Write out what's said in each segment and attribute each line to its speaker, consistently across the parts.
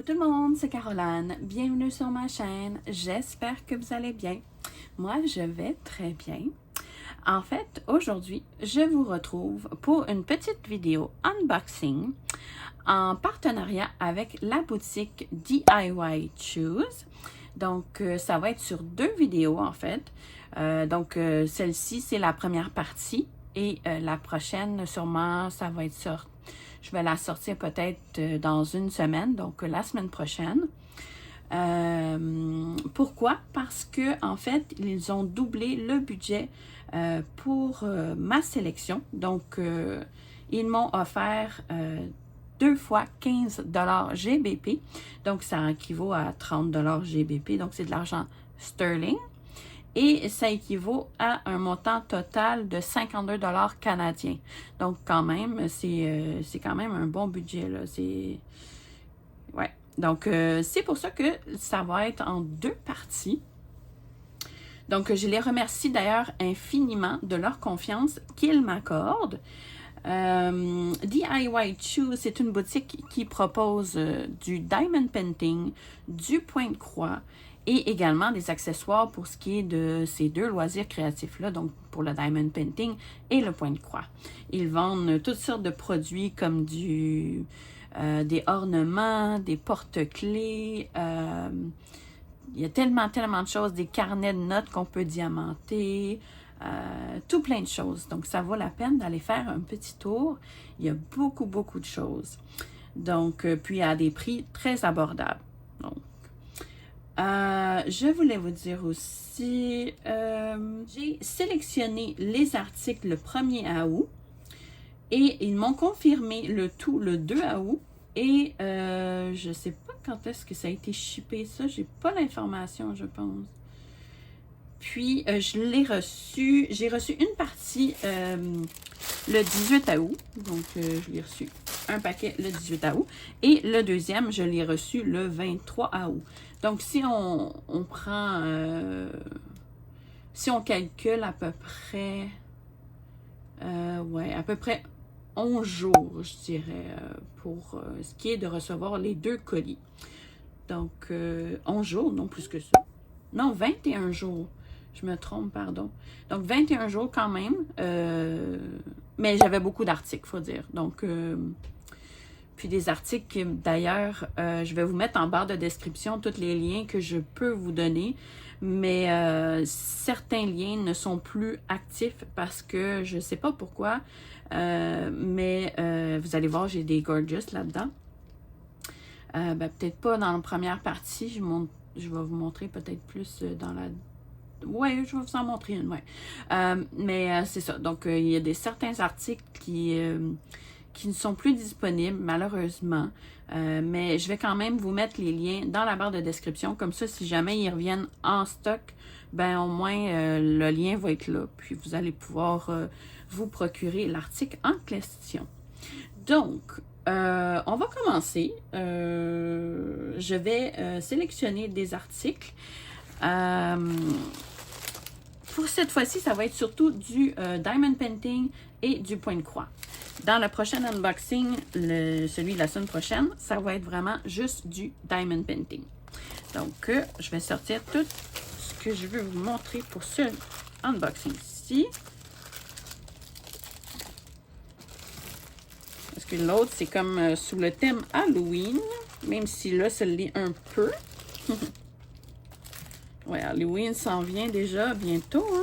Speaker 1: Coucou tout le monde, c'est Caroline. Bienvenue sur ma chaîne. J'espère que vous allez bien. Moi, je vais très bien. En fait, aujourd'hui, je vous retrouve pour une petite vidéo unboxing en partenariat avec la boutique DIY Choose. Donc, ça va être sur deux vidéos en fait. Celle-ci, c'est la première partie et la prochaine, sûrement, ça va être sur... Je vais la sortir peut-être dans une semaine, donc la semaine prochaine. Pourquoi? Parce que en fait, ils ont doublé le budget pour ma sélection. Donc, ils m'ont offert 2 fois 15 $ GBP. Donc, ça équivaut à 30 $ GBP. Donc, c'est de l'argent sterling. Et ça équivaut à un montant total de 52 $ canadiens. Donc, quand même, c'est quand même un bon budget, là. Ouais. Donc, c'est pour ça que ça va être en deux parties. Donc, je les remercie d'ailleurs infiniment de leur confiance qu'ils m'accordent. DIY Choose, c'est une boutique qui propose du diamond painting, du point de croix, et également des accessoires pour ce qui est de ces deux loisirs créatifs-là, donc pour le diamond painting et le point de croix. Ils vendent toutes sortes de produits comme des ornements, des porte-clés, il y a tellement de choses, des carnets de notes qu'on peut diamanter, tout plein de choses. Donc, ça vaut la peine d'aller faire un petit tour. Il y a beaucoup de choses. Donc, puis à des prix très abordables. Donc, je voulais vous dire aussi, j'ai sélectionné les articles le 1er août et ils m'ont confirmé le tout le 2 août et je ne sais pas quand est-ce que ça a été shippé, ça, j'ai pas l'information, je pense. Puis, je l'ai reçu, j'ai reçu une partie le 18 août, donc je l'ai reçu un paquet le 18 août, et le deuxième, je l'ai reçu le 23 août. Donc, si on prend, si on calcule à peu près, ouais, à peu près 11 jours, je dirais, pour ce qui est de recevoir les deux colis. Donc, 11 jours, non plus que ça. Non, 21 jours. Je me trompe, pardon. Donc, 21 jours quand même. Mais j'avais beaucoup d'articles, il faut dire. Donc, puis des articles, d'ailleurs, je vais vous mettre en barre de description tous les liens que je peux vous donner. Mais certains liens ne sont plus actifs parce que je ne sais pas pourquoi. Mais vous allez voir, j'ai des gorgeous là-dedans. Peut-être pas dans la première partie. Je vais vous montrer peut-être plus dans la... Oui, je vais vous en montrer une, ouais. Mais c'est ça. Donc, il y a certains articles qui ne sont plus disponibles, malheureusement. Mais je vais quand même vous mettre les liens dans la barre de description. Comme ça, si jamais ils reviennent en stock, ben au moins, le lien va être là. Puis, vous allez pouvoir vous procurer l'article en question. Donc, on va commencer. Je vais sélectionner des articles. Pour cette fois-ci, ça va être surtout du diamond painting et du point de croix. Dans le prochain unboxing, celui de la semaine prochaine, ça va être vraiment juste du diamond painting. Donc, je vais sortir tout ce que je veux vous montrer pour ce unboxing-ci. Parce que l'autre, c'est comme sous le thème Halloween, même si là, ça l'est un peu. Ouais, Halloween s'en vient déjà bientôt, hein?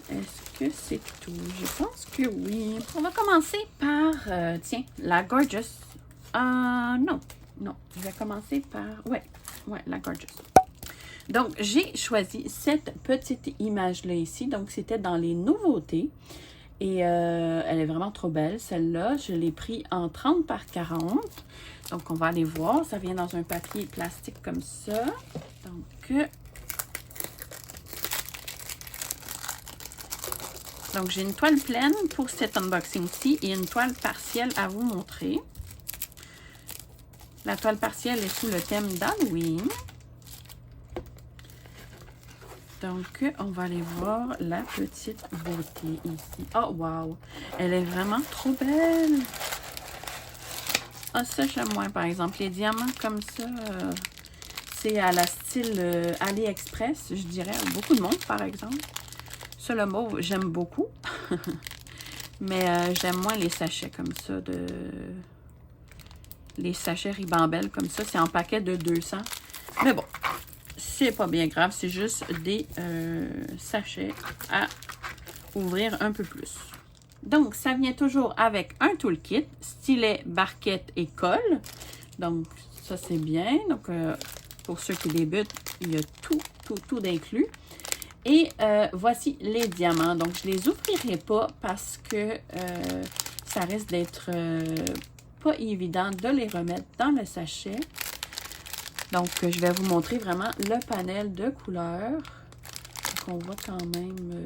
Speaker 1: Est-ce que c'est tout? Je pense que oui. On va commencer par, tiens, la Gorgeous. Non. Je vais commencer par, ouais, la Gorgeous. Donc, j'ai choisi cette petite image-là ici. Donc, c'était dans les nouveautés. Et elle est vraiment trop belle, celle-là. Je l'ai pris en 30 par 40. Donc, on va aller voir. Ça vient dans un papier plastique comme ça. Donc j'ai une toile pleine pour cet unboxing-ci et une toile partielle à vous montrer. La toile partielle est sous le thème d'Halloween. Donc, on va aller voir la petite beauté ici. Oh, wow! Elle est vraiment trop belle! Ah, ça, j'aime moins, par exemple. Les diamants comme ça, c'est à la style AliExpress, je dirais. Beaucoup de monde, par exemple. Ça, le mauve, j'aime beaucoup. Mais j'aime moins les sachets comme ça. Les sachets Ribambelle comme ça. C'est en paquet de 200. Mais bon, c'est pas bien grave. C'est juste des sachets à ouvrir un peu plus. Donc, ça vient toujours avec un toolkit, stylet, barquette et colle. Donc, ça, c'est bien. Donc, pour ceux qui débutent, il y a tout d'inclus. Et voici les diamants. Donc, je ne les ouvrirai pas parce que ça risque d'être pas évident de les remettre dans le sachet. Donc, je vais vous montrer vraiment le panel de couleurs. Donc, on voit quand même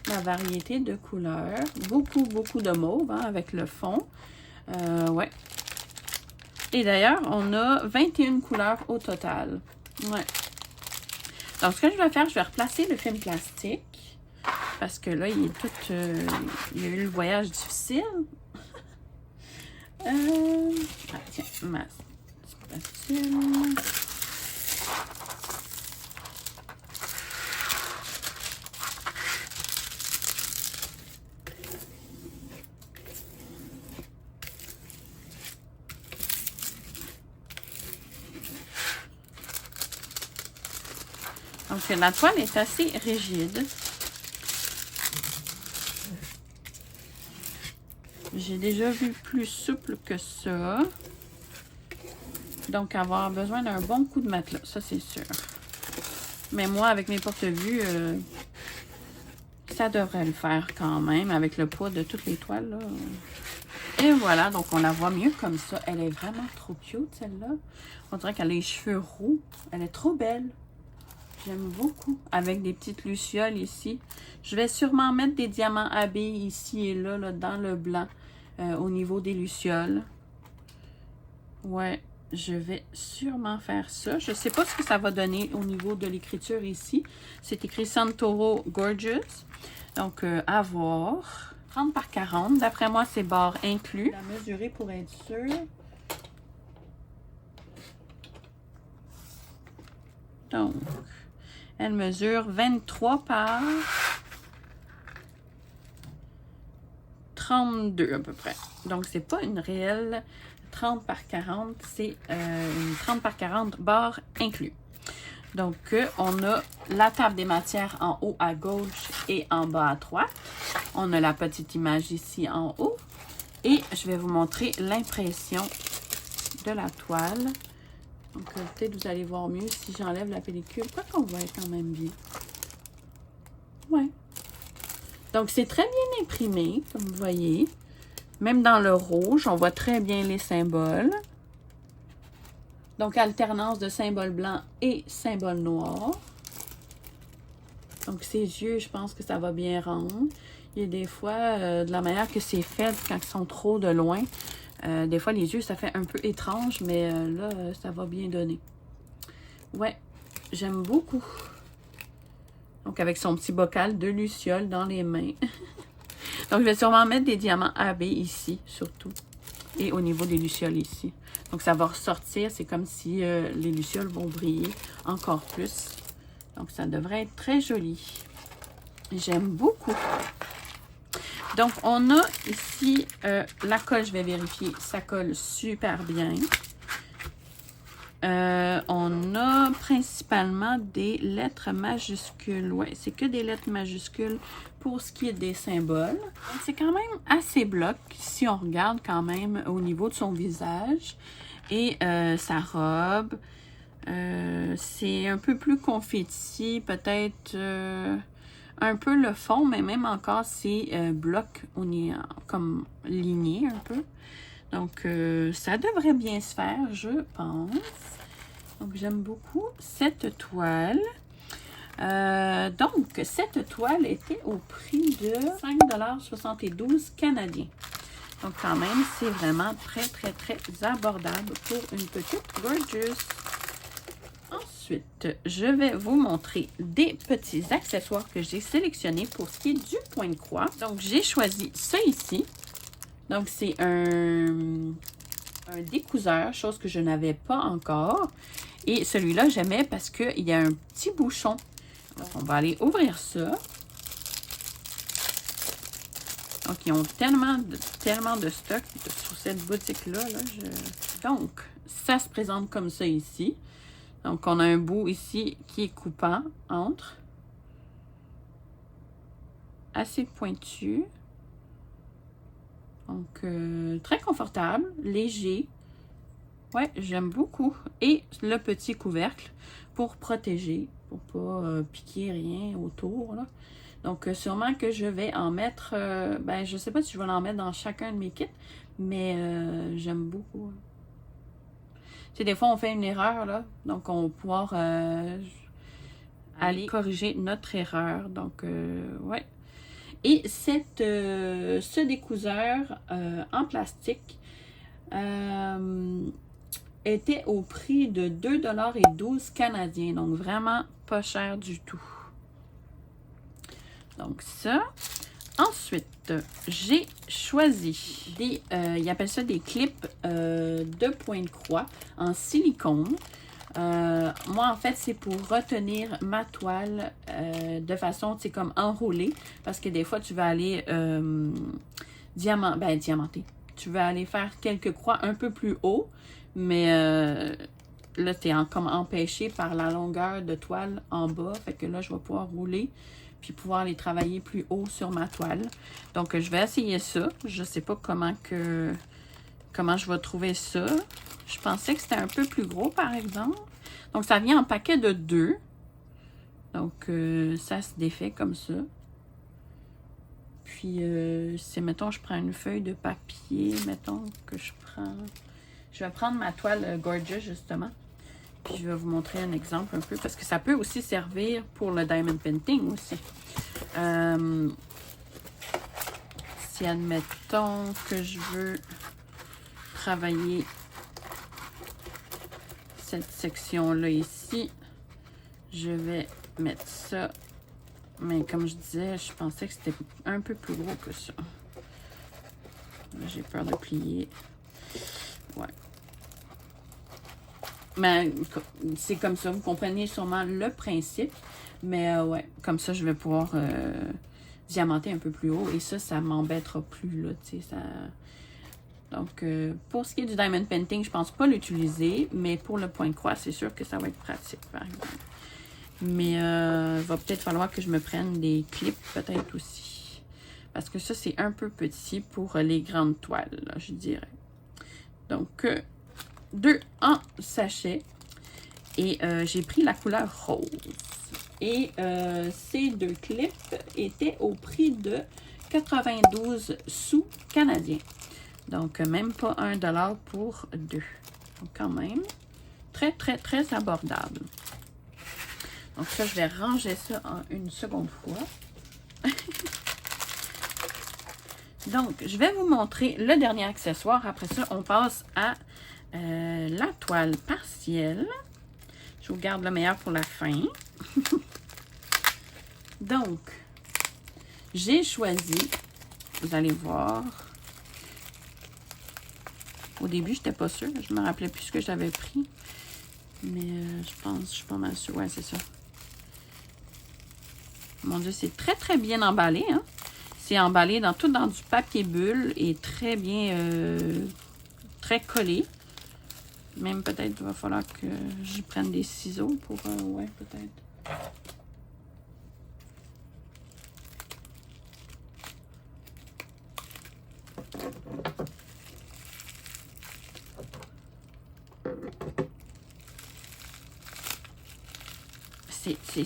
Speaker 1: la variété de couleurs. Beaucoup de mauve hein, avec le fond. Ouais. Et d'ailleurs, on a 21 couleurs au total. Ouais. Donc, ce que je vais faire, je vais replacer le film plastique. Parce que là, il est tout... il y a eu le voyage difficile. Ah, tiens, ma spatule. Donc, la toile est assez rigide. J'ai déjà vu plus souple que ça. Donc, avoir besoin d'un bon coup de matelas, ça c'est sûr. Mais moi, avec mes porte-vues, ça devrait le faire quand même, avec le poids de toutes les toiles. Là. Et voilà, donc on la voit mieux comme ça. Elle est vraiment trop cute, celle-là. On dirait qu'elle a les cheveux roux. Elle est trop belle. J'aime beaucoup. Avec des petites lucioles ici. Je vais sûrement mettre des diamants AB ici et là, dans le blanc, au niveau des lucioles. Ouais, je vais sûrement faire ça. Je ne sais pas ce que ça va donner au niveau de l'écriture ici. C'est écrit Santoro Gorgeous. Donc, à voir. 30 par 40. D'après moi, c'est barres inclus. La mesurer pour être sûr. Donc, elle mesure 23 par 32 à peu près. Donc, c'est pas une réelle 30 par 40. C'est une 30 par 40 barres inclus. Donc, on a la table des matières en haut à gauche et en bas à droite. On a la petite image ici en haut. Et je vais vous montrer l'impression de la toile. Donc, peut-être vous allez voir mieux si j'enlève la pellicule. Quoi qu'on voit quand même bien. Ouais. Donc, c'est très bien imprimé, comme vous voyez. Même dans le rouge, on voit très bien les symboles. Donc, alternance de symboles blancs et symboles noirs. Donc, ses yeux, je pense que ça va bien rendre. Il y a des fois, de la manière que c'est fait, quand ils sont trop de loin, des fois, les yeux, ça fait un peu étrange, mais là, ça va bien donner. Ouais, j'aime beaucoup. Donc, avec son petit bocal de lucioles dans les mains. Donc, je vais sûrement mettre des diamants AB ici, surtout. Et au niveau des lucioles ici. Donc, ça va ressortir. C'est comme si les lucioles vont briller encore plus. Donc, ça devrait être très joli. J'aime beaucoup. Donc, on a ici la colle. Je vais vérifier. Ça colle super bien. On a principalement des lettres majuscules. Ouais, c'est que des lettres majuscules pour ce qui est des symboles. C'est quand même assez bloc si on regarde quand même au niveau de son visage. Et sa robe, c'est un peu plus confetti, peut-être un peu le fond, mais même encore c'est bloc, on est comme ligné un peu. Donc, ça devrait bien se faire, je pense. Donc, j'aime beaucoup cette toile. Donc, cette toile était au prix de 5,72 canadiens. Donc, quand même, c'est vraiment très abordable pour une petite Gorgeous. Ensuite, je vais vous montrer des petits accessoires que j'ai sélectionnés pour ce qui est du point de croix. Donc, j'ai choisi ça ici. Donc, c'est un Un découseur, chose que je n'avais pas encore. Et celui-là, j'aimais parce qu'il y a un petit bouchon. Donc, on va aller ouvrir ça. Donc, ils ont tellement de stock sur cette boutique-là. Donc, ça se présente comme ça ici. Donc, on a un bout ici qui est coupant entre. Assez pointu. Donc, très confortable, léger. Ouais, j'aime beaucoup. Et le petit couvercle pour protéger, pour pas piquer rien autour, là. Donc, sûrement que je vais en mettre, ben, je sais pas si je vais en mettre dans chacun de mes kits, mais j'aime beaucoup. Tu sais, des fois, on fait une erreur, là, donc on va pouvoir aller corriger notre erreur. Donc, ouais. Et ce découseur en plastique était au prix de 2,12 $ canadiens. Donc, vraiment pas cher du tout. Donc, ça. Ensuite, j'ai choisi des, ils appellent ça des clips de point de croix en silicone. Moi, en fait, c'est pour retenir ma toile de façon, tu sais, comme enroulée. Parce que des fois, tu vas aller diamanter. Tu vas aller faire quelques croix un peu plus haut. Mais là, tu es comme empêché par la longueur de toile en bas. Fait que là, je vais pouvoir rouler puis pouvoir les travailler plus haut sur ma toile. Donc, je vais essayer ça. Je ne sais pas comment je vais trouver ça. Je pensais que c'était un peu plus gros, par exemple. Donc, ça vient en paquet de 2. Donc, ça se défait comme ça. Puis, si, mettons, je prends une feuille de papier, mettons que je prends... Je vais prendre ma toile Gorgeous, justement. Puis, je vais vous montrer un exemple un peu, parce que ça peut aussi servir pour le diamond painting aussi. Si, admettons que je veux travailler cette section-là ici, je vais mettre ça. Mais comme je disais, je pensais que c'était un peu plus gros que ça. J'ai peur de plier. Ouais. Mais c'est comme ça, vous comprenez sûrement le principe. Mais ouais, comme ça, je vais pouvoir diamanter un peu plus haut. Et ça m'embêtera plus, là, tu sais, ça... Donc, pour ce qui est du diamond painting, je pense pas l'utiliser. Mais pour le point de croix, c'est sûr que ça va être pratique, par exemple. Mais il va peut-être falloir que je me prenne des clips, peut-être aussi. Parce que ça, c'est un peu petit pour les grandes toiles, là, je dirais. Donc, 2 en sachet. Et j'ai pris la couleur rose. Et ces 2 clips étaient au prix de 92 sous canadiens. Donc, même pas 1 $ pour 2. Donc, quand même, très, très, très abordable. Donc, ça, je vais ranger ça en une seconde fois. Donc, je vais vous montrer le dernier accessoire. Après ça, on passe à la toile partielle. Je vous garde le meilleur pour la fin. Donc, j'ai choisi, vous allez voir, au début, je n'étais pas sûre. Je ne me rappelais plus ce que j'avais pris. Mais je suis pas mal sûre. Ouais, c'est ça. Mon Dieu, c'est très, très bien emballé. Hein? C'est emballé tout dans du papier bulle et très bien, très collé. Même peut-être il va falloir que je prenne des ciseaux pour... ouais, peut-être.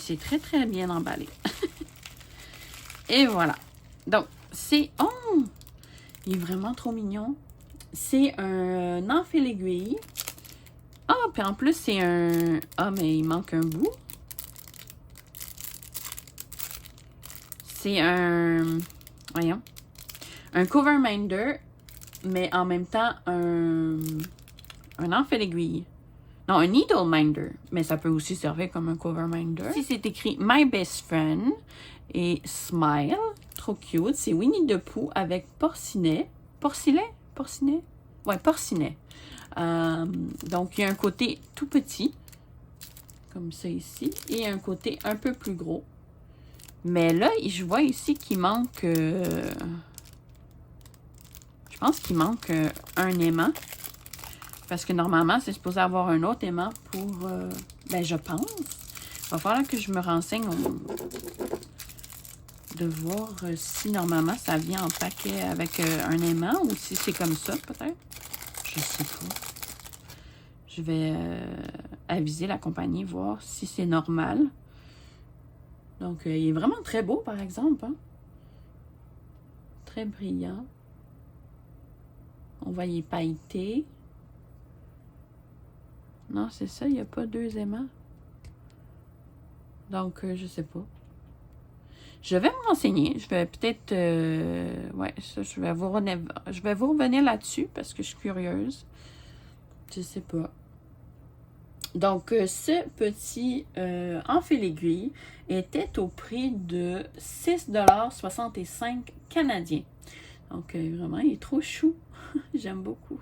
Speaker 1: C'est très, très bien emballé. Et voilà. Donc, c'est... Oh! Il est vraiment trop mignon. C'est un enfile aiguille. Ah, puis en plus, c'est un... Ah, mais il manque un bout. C'est un... Voyons. Un cover minder, mais en même temps, un enfile aiguille. Non, un needle minder, mais ça peut aussi servir comme un cover minder. Ici, c'est écrit My Best Friend et Smile. Trop cute. C'est Winnie the Pooh avec porcinet. Porcinet? Porcinet? Ouais, porcinet. Donc, il y a un côté tout petit, comme ça ici, et un côté un peu plus gros. Mais là, je vois ici qu'il manque... je pense qu'il manque un aimant. Parce que normalement, c'est supposé avoir un autre aimant pour... ben, je pense. Il va falloir que je me renseigne de voir si normalement ça vient en paquet avec un aimant ou si c'est comme ça, peut-être. Je sais pas. Je vais aviser la compagnie, voir si c'est normal. Donc, il est vraiment très beau, par exemple. Hein? Très brillant. On voit, il est pailleté. Non, c'est ça, il n'y a pas deux aimants. Donc, je sais pas. Je vais me renseigner. Je vais peut-être... ouais, ça, je vais vous revenir là-dessus parce que je suis curieuse. Je sais pas. Donc, ce petit en filigrane était au prix de 6,65 $ canadiens. Donc, vraiment, il est trop chou. J'aime beaucoup.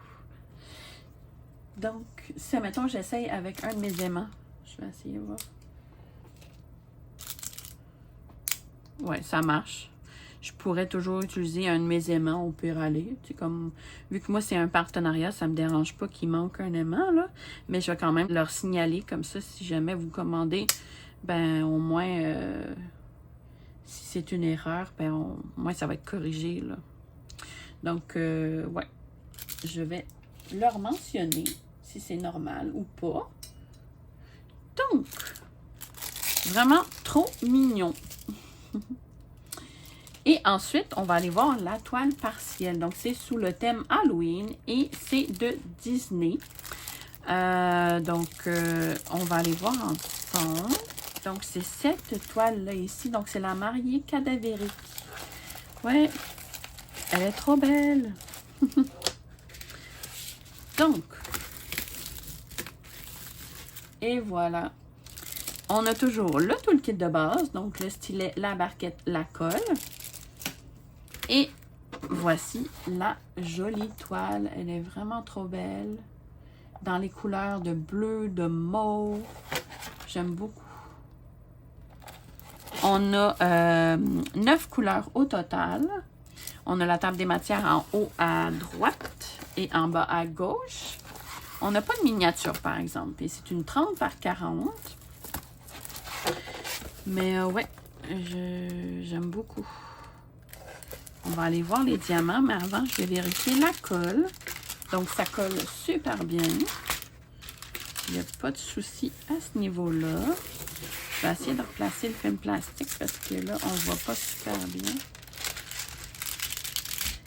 Speaker 1: Donc, si, mettons, j'essaye avec un de mes aimants. Je vais essayer, voir. Ouais, ça marche. Je pourrais toujours utiliser un de mes aimants au pire aller. C'est comme, vu que moi, c'est un partenariat, ça me dérange pas qu'il manque un aimant, là. Mais je vais quand même leur signaler comme ça, si jamais vous commandez, ben, au moins, si c'est une erreur, ben, au moins, ça va être corrigé, là. Donc, ouais, je vais leur mentionner si c'est normal ou pas. Donc, vraiment trop mignon. Et ensuite, on va aller voir la toile partielle. Donc, c'est sous le thème Halloween et c'est de Disney. Donc, on va aller voir ensemble. Donc, c'est cette toile-là ici. Donc, c'est la mariée cadavérique. Ouais, elle est trop belle. Donc, et voilà. On a toujours le toolkit de base. Donc, le stylet, la barquette, la colle. Et voici la jolie toile. Elle est vraiment trop belle. Dans les couleurs de bleu, de mauve. J'aime beaucoup. On a 9 couleurs au total. On a la table des matières en haut à droite et en bas à gauche. On n'a pas de miniature, par exemple. Et c'est une 30 par 40. Mais ouais, j'aime beaucoup. On va aller voir les diamants, mais avant, je vais vérifier la colle. Donc, ça colle super bien. Il n'y a pas de souci à ce niveau-là. Je vais essayer de replacer le film plastique parce que là, on ne voit pas super bien.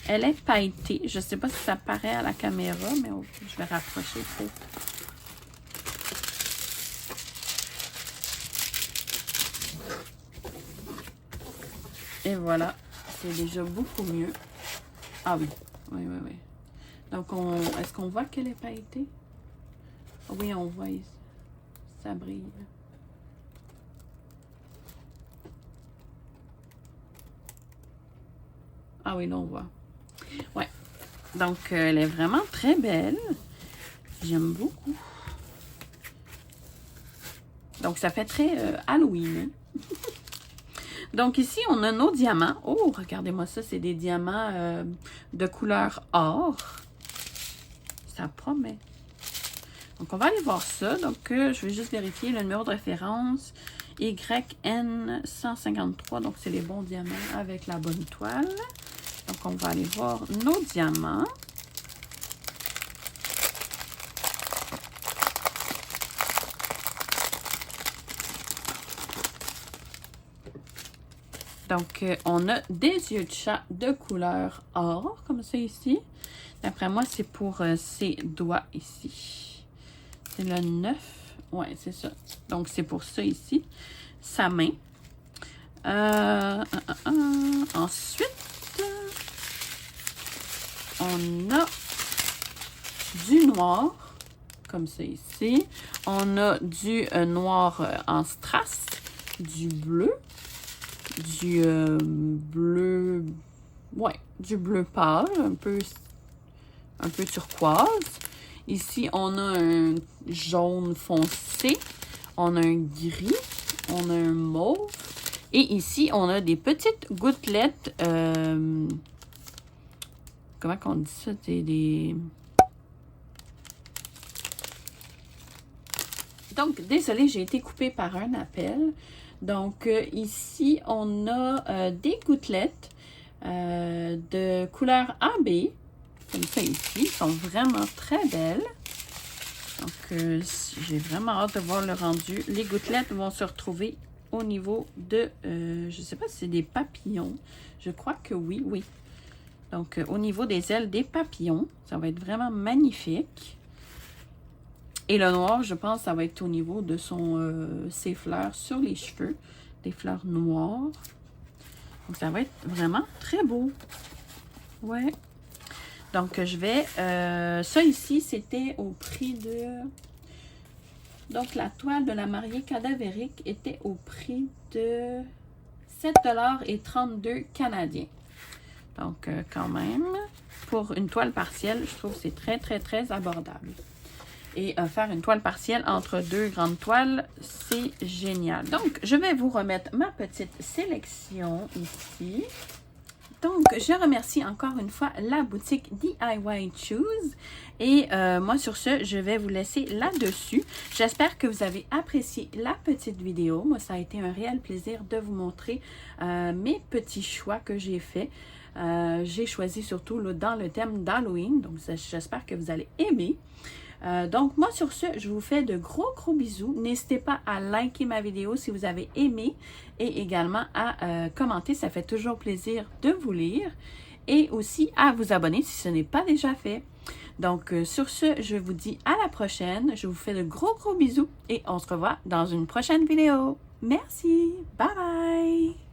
Speaker 1: Elle est pailletée. Je ne sais pas si ça paraît à la caméra, mais je vais rapprocher peut-être. Et voilà. C'est déjà beaucoup mieux. Ah oui. Oui, oui, oui. Donc, est-ce qu'on voit qu'elle est pailletée? Oui, on voit ici. Ça brille. Ah oui, là, on voit. Ouais. Donc, elle est vraiment très belle. J'aime beaucoup. Donc, ça fait très Halloween. Donc, ici, on a nos diamants. Oh, regardez-moi ça. C'est des diamants de couleur or. Ça promet. Donc, on va aller voir ça. Donc, je vais juste vérifier le numéro de référence. YN153. Donc, c'est les bons diamants avec la bonne toile. Donc, on va aller voir nos diamants. Donc, on a des yeux de chat de couleur or, comme ça ici. D'après moi, c'est pour ses doigts ici. C'est le 9. Ouais, c'est ça. Donc, c'est pour ça ici. Sa main. Ensuite, on a du noir, comme ça ici. On a du noir en strass, du bleu. Du bleu, ouais, du bleu pâle, un peu un peu turquoise. Ici, on a un jaune foncé. On a un gris. On a un mauve. Et ici, on a des petites gouttelettes. Comment qu'on dit ça? C'est des... Donc, désolée, j'ai été coupée par un appel. Donc, ici, on a des gouttelettes de couleur AB. Comme ça ici. Elles sont vraiment très belles. Donc, j'ai vraiment hâte de voir le rendu. Les gouttelettes vont se retrouver au niveau de... je ne sais pas si c'est des papillons. Je crois que oui, oui. Donc, au niveau des ailes des papillons, ça va être vraiment magnifique. Et le noir, je pense, ça va être au niveau de ses fleurs sur les cheveux. Des fleurs noires. Donc, ça va être vraiment très beau. Ouais. Donc, je vais... ça ici, c'était au prix de... Donc, la toile de la mariée cadavérique était au prix de 7,32 $ canadiens. Donc, quand même, pour une toile partielle, je trouve que c'est très, très, très abordable. Et faire une toile partielle entre deux grandes toiles, c'est génial. Donc, je vais vous remettre ma petite sélection ici. Donc, je remercie encore une fois la boutique DIY Choose. Et moi, sur ce, je vais vous laisser là-dessus. J'espère que vous avez apprécié la petite vidéo. Moi, ça a été un réel plaisir de vous montrer mes petits choix que j'ai faits. J'ai choisi surtout là, dans le thème d'Halloween. Donc, j'espère que vous allez aimer. Donc, moi, sur ce, je vous fais de gros bisous. N'hésitez pas à liker ma vidéo si vous avez aimé et également à commenter. Ça fait toujours plaisir de vous lire et aussi à vous abonner si ce n'est pas déjà fait. Donc, sur ce, je vous dis à la prochaine. Je vous fais de gros bisous et on se revoit dans une prochaine vidéo. Merci. Bye bye.